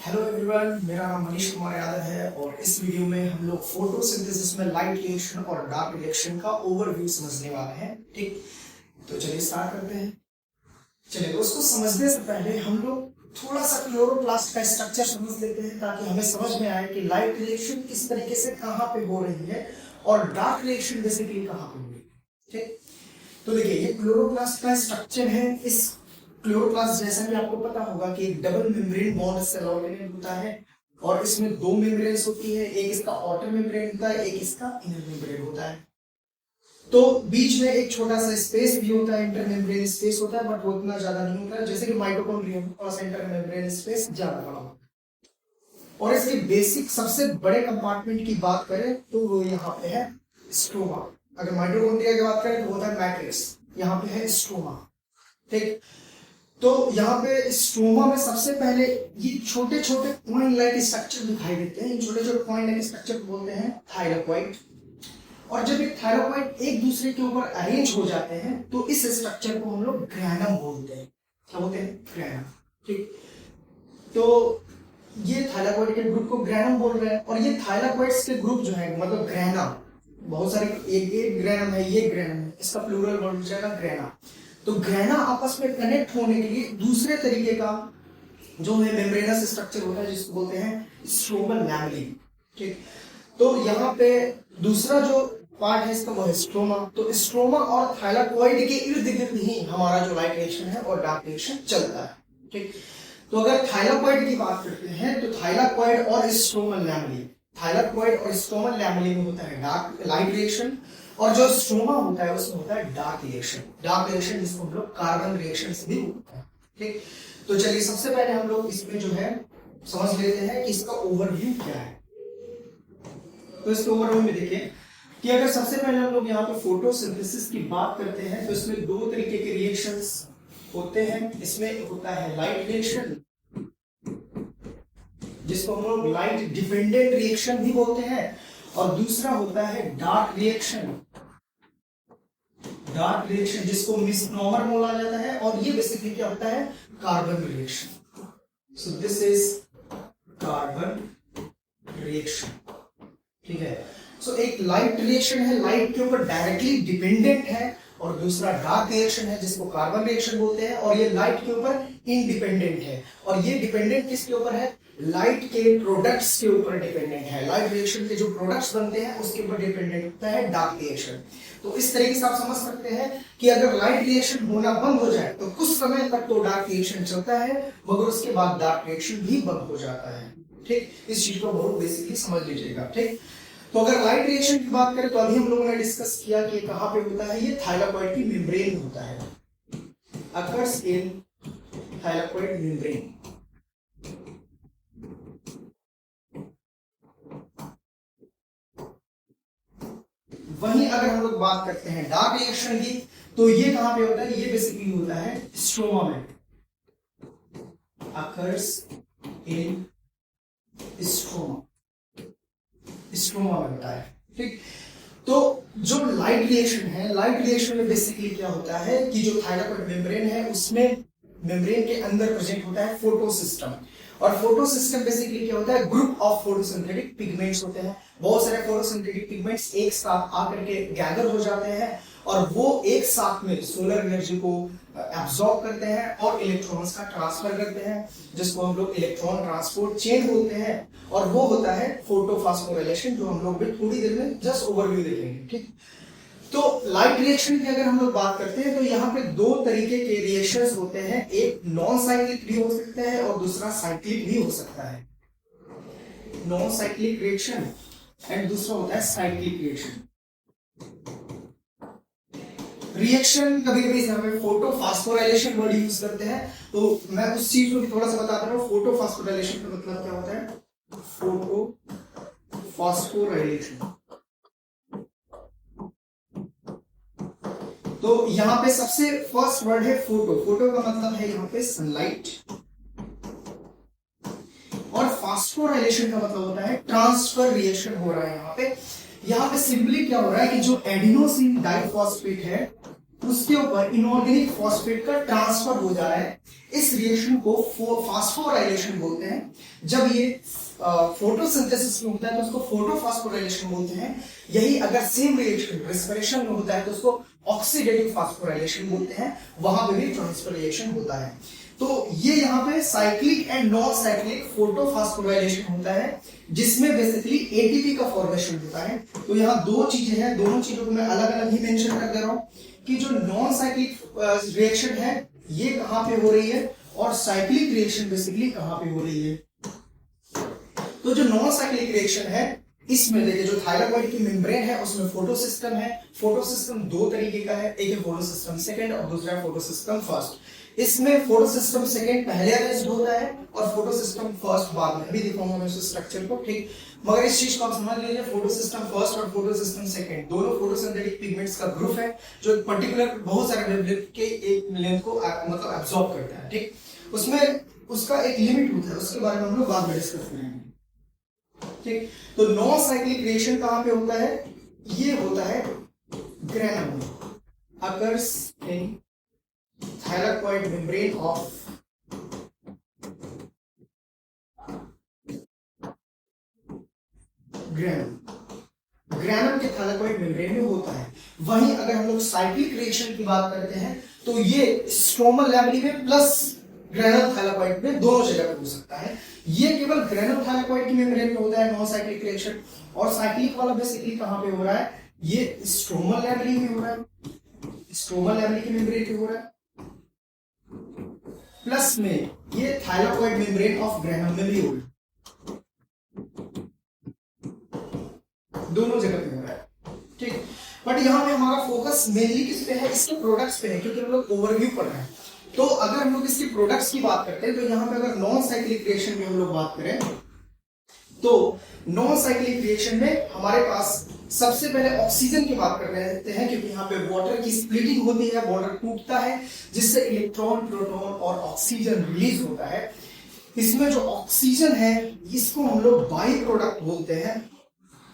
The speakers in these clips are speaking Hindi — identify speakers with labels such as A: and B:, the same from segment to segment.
A: हेलो एवरीवन, मेरा नाम मनीष कुमार यादव है और इस वीडियो में हम लोग फोटोसिंथेसिस में लाइट रिएक्शन और डार्क रिएक्शन का ओवरव्यू समझने वाले हैं। ठीक, तो चलिए स्टार्ट करते हैं। चलिए, तो उसको समझने से पहले हम लोग थोड़ा सा क्लोरोप्लास्ट का स्ट्रक्चर समझ लेते हैं ताकि हमें समझ में आए कि लाइट रिएक्शन किस तरीके से कहाँ पे हो रही है और डार्क रिएक्शन बेसिकली कहाँ पे हो रही है। ठीक, तो देखिए ये क्लोरोप्लास्ट का स्ट्रक्चर है। इस क्लोरोप्लास्ट जैसा कि आपको पता होगा कि एक double membrane bound cell organelle होता है और इसमें दो मेम्ब्रेन्स होती है, एक इसका आउटर मेम्ब्रेन होता है, एक इसका इनर मेम्ब्रेन होता है। तो बीच में एक छोटा सा स्पेस भी होता है, इंटर मेम्ब्रेन स्पेस होता है, बट वो इतना ज्यादा नहीं होता है। जैसे कि माइटोकॉन्ड्रिया में थोड़ा सा इंटर मेम्ब्रेन स्पेस ज्यादा बड़ा होता है। और इसके बेसिक सबसे बड़े कंपार्टमेंट की बात करें तो वो यहाँ पे है स्ट्रोमा। अगर माइटोकॉन्ड्रिया की बात करें तो होता है मैट्रिक्स, यहाँ पे है स्ट्रोमा। ठीक, तो यहाँ पे स्ट्रोमा में सबसे पहले ये छोटे छोटे कॉइन लाइक स्ट्रक्चर दिखाई देते हैं। इन छोटे छोटे कॉइन लाइक स्ट्रक्चर को बोलते हैं थाइलाकोइड। और जब ये थाइलाकोइड एक दूसरे के ऊपर अरेंज हो जाते हैं तो इस स्ट्रक्चर को हम लोग ग्रैनम बोलते हैं। क्या बोलते हैं? ग्रैनम। ठीक, तो ये थाइलाकोइड के ग्रुप को ग्रैनम बोल रहे हैं। और ये थाइलाकोइड्स के ग्रुप जो है मतलब ग्रैना, बहुत सारे एक ग्रैनम है, ये ग्रैनम है, इसका प्लूरल वर्ड हो जाएगा ग्रैना। तो ग्रैना आपस में कनेक्ट होने के लिए दूसरे तरीके का जो है मेम्ब्रेनस स्ट्रक्चर होता है जिसको बोलते हैं स्ट्रोमल लैमेली। ठीक, तो यहाँ पे दूसरा जो पार्ट है इसका वो है स्ट्रोमा। तो स्ट्रोमा और थाइलाकोइड के इर्द गिर्द ही हमारा जो लाइट रिएक्शन है और डार्क रिएक्शन चलता है। ठीक, तो अगर थाइलाकोइड की बात करते हैं तो थाइलाकोइड और स्ट्रोमल लैमेली, थाइलाकोइड और स्ट्रोमल लैमेली में होता है डार्क लाइट रिएक्शन और जो स्ट्रोमा होता है उसमें होता है डार्क रिएक्शन। डार्क रिएक्शन जिसको हम लोग कार्बन रिएक्शन से भी होता है। ठीक, तो चलिए सबसे पहले हम लोग इसमें जो है समझ लेते हैं कि इसका ओवरव्यू क्या है। तो इसके ओवरव्यू में देखिए कि अगर सबसे पहले हम लोग यहाँ पे फोटोसिंथेसिस की बात करते हैं तो इसमें दो तरीके के रिएक्शंस होते हैं। इसमें होता है लाइट रिएक्शन जिसको हम लोग लाइट डिपेंडेंट रिएक्शन भी बोलते हैं और दूसरा होता है डार्क रिएक्शन। डार्क रिएक्शन जिसको मिसनोमर बोला जाता है और ये बेसिकली क्या होता है? Carbon reaction. So this is carbon reaction. ठीक है, सो एक लाइट रिएक्शन है, लाइट के ऊपर डायरेक्टली डिपेंडेंट है और दूसरा डार्क रिएक्शन है जिसको कार्बन रिएक्शन बोलते हैं और ये लाइट के ऊपर इंडिपेंडेंट है। और ये डिपेंडेंट किसके ऊपर है? लाइट के प्रोडक्ट्स के ऊपर डिपेंडेंट है। लाइट रिएक्शन के जो प्रोडक्ट्स बनते हैं उसके ऊपर डिपेंडेंट होता है डार्क रिएक्शन। तो इस तरीके से आप समझ सकते हैं कि अगर लाइट रिएक्शन होना बंद हो जाए तो कुछ समय तक तो डार्क रिएक्शन चलता है मगर उसके बाद डार्क रिएक्शन भी बंद हो जाता है। ठीक, इस चीज को बहुत बेसिकली समझ लीजिएगा। ठीक, तो अगर लाइट रिएक्शन की बात करें तो अभी हम लोगों ने डिस्कस किया कि कहां पे होता है, ये थाइलाकोइड की मेम्ब्रेन होता है, अकर्स इन थाइलाकोइड मेम्ब्रेन। वहीं अगर हम लोग बात करते हैं डार्क रिएक्शन की तो ये कहां पे होता है? ये बेसिकली होता है स्ट्रोमा में, अकर्स इन स्ट्रोमा, स्ट्रोमा में होता है। ठीक, तो जो लाइट रिएक्शन है, लाइट रिएक्शन में बेसिकली क्या होता है कि जो थाइलाकोइड मेम्ब्रेन है उसमें मेम्ब्रेन के अंदर प्रेजेंट होता है फोटोसिस्टम। और फोटोसिस्टम बेसिकली क्या होता है? ग्रुप ऑफ फोटोसिंथेटिक पिगमेंट्स होते हैं। बहुत सारे फोटोसिंथेटिक पिगमेंट्स एक साथ आकर के गैदर हो जाते हैं और वो एक साथ में सोलर एनर्जी को एब्जॉर्ब करते हैं और इलेक्ट्रॉन्स का ट्रांसफर करते हैं जिसको हम लोग इलेक्ट्रॉन ट्रांसपोर्ट चेन बोलते हैं और वो होता है फोटोफॉस्फोराइलेशन, जो हम लोग भी थोड़ी देर में जस्ट ओवरव्यू देखेंगे। ठीक, तो लाइट रिएक्शन की अगर हम लोग बात करते हैं तो यहाँ पे दो तरीके के रिएक्शंस होते हैं, एक नॉन साइक्लिक भी हो सकता है और दूसरा साइक्लिक भी हो सकता है। नॉन साइक्लिक रिएक्शन एंड दूसरा होता है साइक्लिक रिएक्शन। रिएक्शन कभी कभी यहाँ पे फोटोफॉस्फोराइलेशन वर्ड यूज करते हैं तो मैं उस चीज को भी थोड़ा सा बताता हूँ। फोटोफॉस्फोराइलेशन का मतलब क्या होता है? फोटोफॉस्फोराइलेशन, तो यहाँ पे सबसे फर्स्ट वर्ड है फोटो। फोटो का मतलब है यहाँ पे सनलाइट और फास्फोराइलेशन का मतलब होता है ट्रांसफर रिएक्शन हो रहा है यहाँ पे। यहाँ पे सिंपली क्या हो रहा है कि जो एडिनोसिन डाइफॉस्फेट है उसके ऊपर इनऑर्गेनिक फॉस्फेट का ट्रांसफर हो जा रहा है इस रिएक्शन को फास्फोराइलेशन बोलते हैं। जब ये फोटोसिंथेसिस में होता है तो उसको फोटोफास्फोराइलेशन बोलते हैं। यही अगर सेम रिएक्शन रेस्पिरेशन में होता है तो उसको ऑक्सीडेटिव फास्फोराइलेशन बोलते हैं, वहां पे भी ट्रांसफॉर्मेशन होता है। तो ये यहाँ पे cyclic and non cyclic photophosphorylation होता है, जिसमें बेसिकली एटीपी का फॉर्मेशन होता है। तो यहाँ दो चीजें हैं, दोनों चीजों को मैं अलग अलग ही मेंशन कर दे रहा हूँ कि जो नॉन साइक्लिक रिएक्शन है ये कहाँ पे हो रही है और साइक्लिक रिएक्शन बेसिकली कहाँ पे हो रही है। तो जो नॉन साइक्लिक रिएक्शन है इसमें देखिए जो थायलाकोइड की मेम्ब्रेन है उसमें फोटोसिस्टम है। फोटोसिस्टम दो तरीके का है, एक है फोटोसिस्टम सेकंड और दूसरा है फोटोसिस्टम फर्स्ट। इसमें फोटोसिस्टम सेकंड पहले अरेंज होता है और फोटोसिस्टम फर्स्ट बाद में। अभी दिखाऊंगा मैं उस स्ट्रक्चर को, ठीक। मगर इस चीज को आप समझ लीजिए, फोटोसिस्टम फर्स्ट और फोटोसिस्टम सेकंड दोनों फोटोसिंथेटिक पिगमेंट्स का ग्रुप है जो पर्टिकुलर बहुत सारे वेवलेंथ के एक लेंथ को मतलब एब्जॉर्ब करता है, ठीक। उसमें उसका एक लिमिट होता है, उसके बारे में हम लोग बाद में डिस्कस करेंगे, ठीक। तो नॉन साइक्लिक रिएक्शन कहां पे होता है? ये होता है granum occurs in thylakoid membrane of granum के थाइलाकोइड मेम्ब्रेन में होता है। वहीं अगर हम लोग साइक्लिक रिएक्शन की बात करते हैं तो ये स्ट्रोमल लैमेली में प्लस ग्रेनम थाइलाकोइड में दोनों जगह पे हो सकता है। ये केवल ग्रेनम थाइलाकोइड की मेम्ब्रेन में होता है नॉन साइक्लिक रिएक्शन, और साइक्लिक वाला बेसिकली कहां पे हो रहा है? ये स्ट्रोमल लैमेली में हो रहा है, स्ट्रोमल लैमेली की मेम्ब्रेन पे हो रहा है, प्लस में ये थाइलाकोइड मेम्ब्रेन ऑफ ग्रेनम में भी होगा, दोनों जगह पे हो रहा है, ठीक। बट यहां पे हमारा फोकस मेनली किस पे है? इसके प्रोडक्ट्स पे है, क्योंकि हम लोग ओवरव्यू पढ़ रहे हैं। तो अगर हम लोग इसके प्रोडक्ट्स की बात करते हैं तो यहाँ पे अगर नॉन साइक्लिक रिएक्शन में हम लोग बात करें तो नॉन साइक्लिक रिएक्शन में हमारे पास सबसे पहले ऑक्सीजन की बात कर रहे हैं, क्योंकि यहाँ पे वाटर की स्प्लिटिंग होती है, वाटर टूटता है जिससे इलेक्ट्रॉन, प्रोटॉन और ऑक्सीजन रिलीज होता है। इसमें जो ऑक्सीजन है इसको हम लोग बाई प्रोडक्ट बोलते हैं,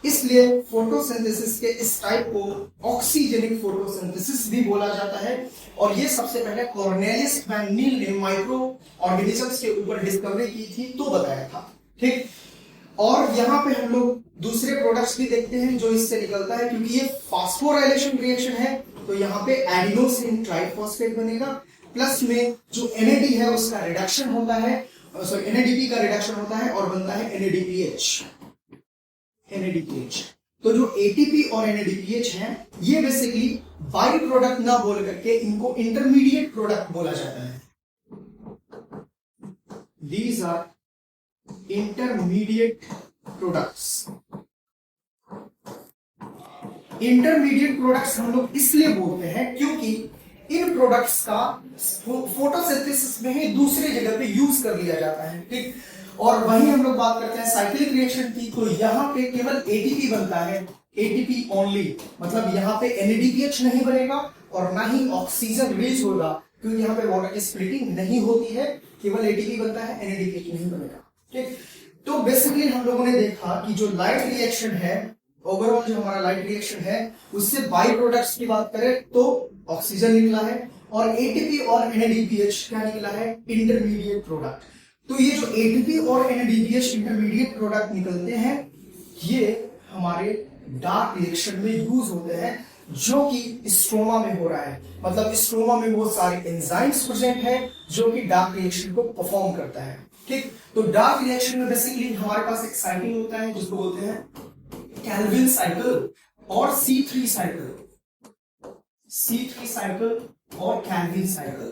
A: इसलिए फोटोसिंथेसिस के इस टाइप को ऑक्सीजेनिक फोटोसिंथेसिस भी बोला जाता है। और ये सबसे पहले कॉर्नेलियस वैन नील ने माइक्रो ऑर्गेनिजम्स के ऊपर डिस्कवरी की थी तो बताया था, ठीक। और यहाँ पे हम लोग दूसरे प्रोडक्ट्स भी देखते हैं जो इससे निकलता है, क्योंकि ये फास्फोराइलेशन रिएक्शन है तो यहाँ पे एडिनोसिन ट्राइफॉस्फेट बनेगा, प्लस में जो NAD है उसका रिडक्शन होता है, सॉरी NADP का रिडक्शन होता है और बनता है NADPH। तो जो ATP और NADPH हैं ये बेसिकली बाई प्रोडक्ट ना बोल करके इनको इंटरमीडिएट प्रोडक्ट बोला जाता है। These are intermediate products। Intermediate products हम लोग इसलिए बोलते हैं क्योंकि इन प्रोडक्ट्स का फोटोसिंथेसिस में ही दूसरी जगह पे यूज कर लिया जाता है, ठीक। और वहीं हम लोग बात करते हैं साइक्लिक रिएक्शन की, तो यहाँ पे केवल ATP बनता है, ATP ओनली, मतलब यहाँ पे NADPH नहीं बनेगा और ना ही ऑक्सीजन रिलीज होगा, क्योंकि यहाँ पे वाटर की स्प्लिटिंग नहीं होती है, केवल ATP बनता है, NADPH नहीं बनेगा, ठीक। तो बेसिकली हम लोगों ने देखा कि जो लाइट रिएक्शन है, ओवरऑल जो हमारा लाइट रिएक्शन है उससे बाई प्रोडक्ट्स की बात करें तो ऑक्सीजन निकला है और ATP और NADPH क्या निकला है? Intermediate product. तो ये जो ATP और NADPH इंटरमीडिएट प्रोडक्ट निकलते हैं ये हमारे डार्क रिएक्शन में यूज होते हैं, जो कि स्ट्रोमा में हो रहा है। मतलब स्ट्रोमा में बहुत सारे एंजाइम्स प्रेजेंट है जो कि डार्क रिएक्शन को परफॉर्म करता है, ठीक। तो डार्क रिएक्शन में बेसिकली हमारे पास एक साइकिल होता है जिसको बोलते हैं कैल्विन साइकिल और C3 साइकिल और कैल्विन साइकिल।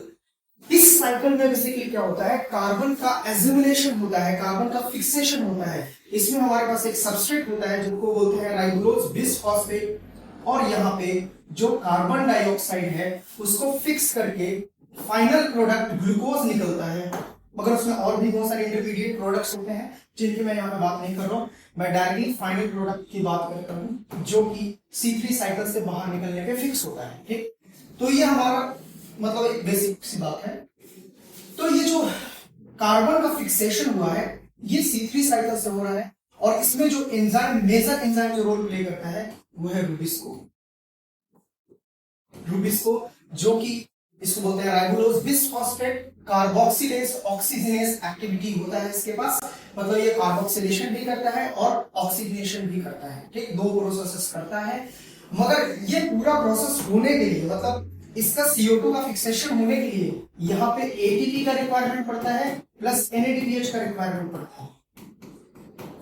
A: इस साइकिल में बेसिकली क्या होता है? कार्बन का एज्यूमुलेशन होता है, कार्बन का फिक्सेशन होता है। इसमें हमारे पास एक सबस्ट्रेट होता है जिनको बोलते हैं राइबोलोज बिसफॉस्फेट, और यहाँ पे जो कार्बन डाइऑक्साइड है उसको फिक्स करके फाइनल प्रोडक्ट ग्लूकोज निकलता है। मगर उसमें और भी बहुत सारे इंटरमीडिएट प्रोडक्ट्स होते हैं जिनकी मैं यहाँ पे बात नहीं कर रहा हूँ, मैं डायरेक्टली फाइनल प्रोडक्ट की बात करता हूँ जो कि C3 साइकिल से बाहर निकलने पे फिक्स होता है, ठीक। तो ये हमारा मतलब एक बेसिक सी बात है। तो ये जो कार्बन का फिक्सेशन हुआ है ये C3 साइकिल से हो रहा है, और इसमें जो एंजाइम, मेजर एंजाइम जो रोल प्ले करता है वो है रूबिस्को, जो कि इसको बोलते हैं राइबोलोज बिसफॉस्फेट कार्बोक्सिलेज ऑक्सीजनेस एक्टिविटी होता है इसके पास, मतलब ये कार्बोक्सिलेशन भी करता है और ऑक्सीजनेशन भी करता है, ठीक, दो प्रोसेसेस करता है। मगर ये पूरा प्रोसेस होने के लिए, मतलब इसका CO2 का फिक्सेशन होने के लिए यहाँ पे ATP का रिक्वायरमेंट पड़ता है प्लस NADPH का रिक्वायरमेंट पड़ता है।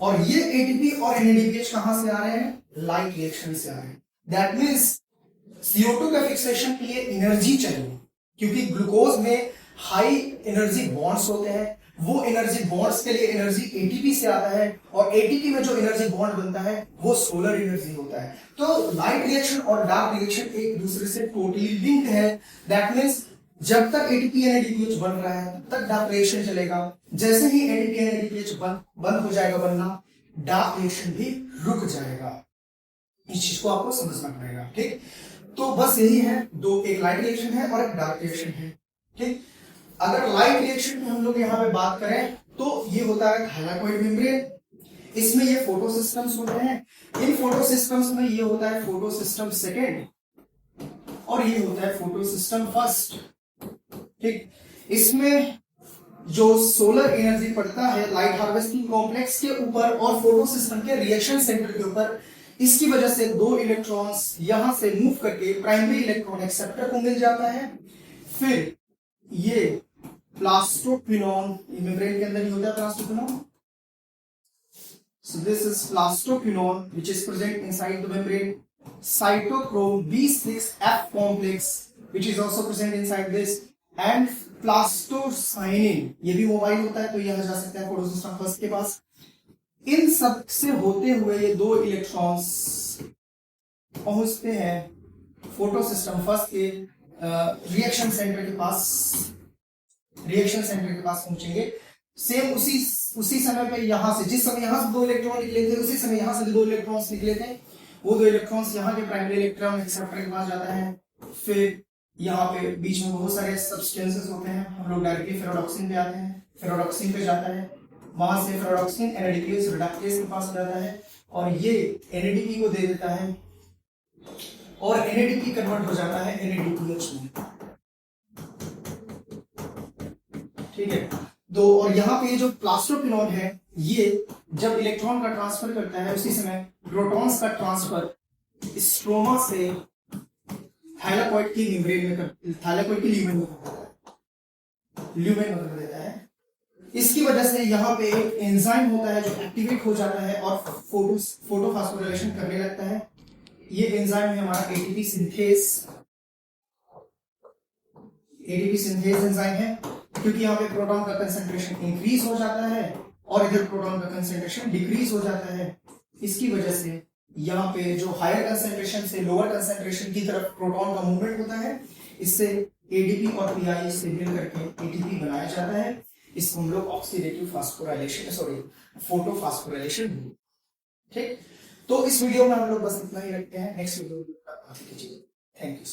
A: और ये ATP और NADPH कहां से आ रहे हैं? लाइट रिएक्शन से आ रहे हैं। दैट मींस CO2 का फिक्सेशन के लिए एनर्जी चाहिए, क्योंकि ग्लूकोज में हाई एनर्जी बॉन्ड्स होते हैं, वो एनर्जी बॉन्ड्स के लिए एनर्जी ATP से आता है, और ATP में जो एनर्जी बॉन्ड बनता है वो सोलर एनर्जी होता है। तो लाइट रिएक्शन और डार्क रिएक्शन एक दूसरे से टोटली लिंक्ड है। दैट मींस जब तक ATP NADPH बन रहा है तब तक डार्क रिएक्शन चलेगा, जैसे ही ATP NADPH बंद हो जाएगा बनना, डार्क रिएक्शन भी रुक जाएगा। इस चीज को आपको समझना पड़ेगा, ठीक। तो बस यही है, दो, एक लाइट रिएक्शन है और एक डार्क रिएक्शन है, ठीक। अगर लाइट रिएक्शन की हम लोग यहाँ पे बात करें तो ये होता है थाइलाकोइड मेम्ब्रेन, इसमें ये फोटो सिस्टम्स होते हैं। इन फोटो सिस्टम्स में ये होता है फोटो सिस्टम सेकेंड और ये होता है फोटो सिस्टम फर्स्ट, ठीक। इसमें जो सोलर एनर्जी पड़ता है लाइट हार्वेस्टिंग कॉम्प्लेक्स के ऊपर और फोटो सिस्टम के रिएक्शन सेंटर के ऊपर, इसकी वजह से दो इलेक्ट्रॉन्स यहां से मूव करके प्राइमरी इलेक्ट्रॉन एक्सेप्टर को मिल जाता है। फिर ये प्लास्टोक्विनोन, मेम्ब्रेन के अंदर ही होता है plastoquinone. So this is plastophenone which is present inside the membrane. Cytochrome B6F complex which is also present inside this, and plastocyanin ये भी मोबाइल होता है, तो यहाँ जा सकते हैं फोटोसिस्टम फर्स्ट के पास। इन सब से होते हुए ये दो इलेक्ट्रॉन्स पहुंचते हैं फोटोसिस्टम फर्स्ट के रिएक्शन सेंटर के पास, रिएक्शन सेंटर के पास पहुंचेंगे। सेम उसी समय पे यहाँ से, जिस समय यहाँ से दो इलेक्ट्रॉन निकले थे उसी समय यहाँ से दो इलेक्ट्रॉन्स निकले थे, वो दो इलेक्ट्रॉन्स यहाँ के प्राइमरी इलेक्ट्रॉन एक्सेप्टर के पास जाता है। फिर यहाँ पे बीच में बहुत सारे सब्सटेंसेस होते हैं, हम लोग डायरेक्टली फेरोडॉक्सिन पे आते हैं, फेरोडॉक्सिन पे जाता है, वहां से फेरोडॉक्सिन NADPH रिडक्टेज के पास जाता है और ये NADP को दे देता है और NADP कन्वर्ट हो जाता है NADPH में, ठीक है। दो, और यहाँ पे जो प्लास्टोक्विनोन है ये जब इलेक्ट्रॉन का ट्रांसफर करता है उसी समय प्रोटॉन्स का ट्रांसफर स्ट्रोमा से थाइलाकोइड की मेम्ब्रेन में थाइलाकोइड की ल्यूमेन में कर देता है। इसकी वजह से यहाँ पे एक एंजाइम होता है जो एक्टिवेट हो जाता है और फोटोफॉस्फोराइलेशन करने लगता है। ये एंजाइम है हमारा ATP सिंथेज एंजाइम है, क्योंकि यहाँ पे प्रोटॉन का कंसंट्रेशन इंक्रीज हो जाता है और इधर प्रोटॉन का कंसंट्रेशन डिक्रीज हो जाता है। इसकी वजह से यहाँ पे जो हायर कंसंट्रेशन से लोअर कंसंट्रेशन की तरफ प्रोटॉन का मूवमेंट होता है, इससे ADP और PI से मिल करके ATP बनाया जाता है। इसको हम लोग ऑक्सीडेटिव फोटोफॉस्फोराइलेशन, ठीक। तो इस वीडियो में हम लोग बस इतना ही रखते हैं, नेक्स्ट वीडियो में बात कीजिए। Thank you.